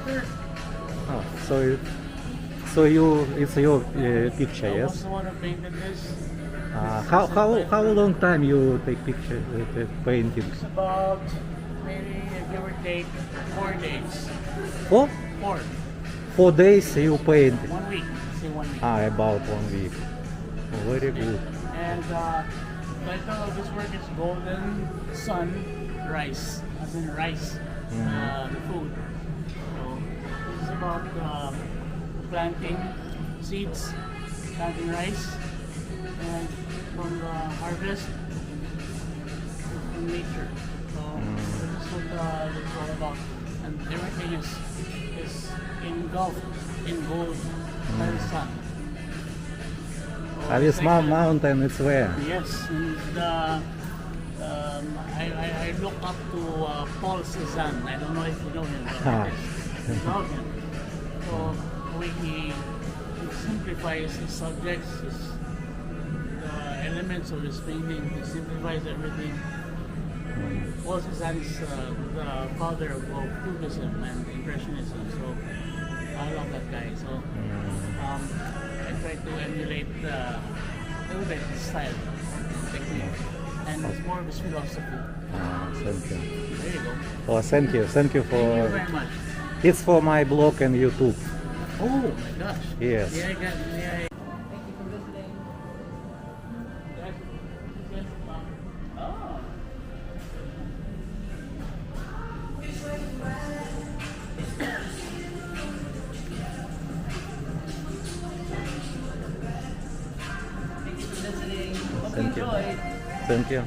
Sure. Oh, so you, it's your picture, I was yes? the one who painted this. How long time you take picture painting? It's about maybe give or take 4 days. Oh, 4. 4 days you paint. 1 week. Say 1 week. About 1 week. Oh, very good. And the title of this work is Golden Sun Rice, as in rice, the food. So this is about planting seeds, planting rice, and from the harvest from nature. So this is what it's all about, and everything is engulfed in gold by the sun. This mountain, it's where? Yes, and I look up to Paul Cézanne. I don't know if you know him. Ah. I love him. So the way he simplifies his subjects, the elements of his painting, he simplifies everything. Paul Cézanne is the father of Cubism and Impressionism. So I love that guy. So I try to emulate a little bit his style, technique, and it's more of his philosophy. Thank you. There you go. Oh, thank you. Thank you Thank you for. very much. It's for my blog and YouTube. Oh my gosh. Yes. Yeah, I got. Yeah. Oh. Thank you for visiting. Hope you Thank you. enjoyed. Thank you.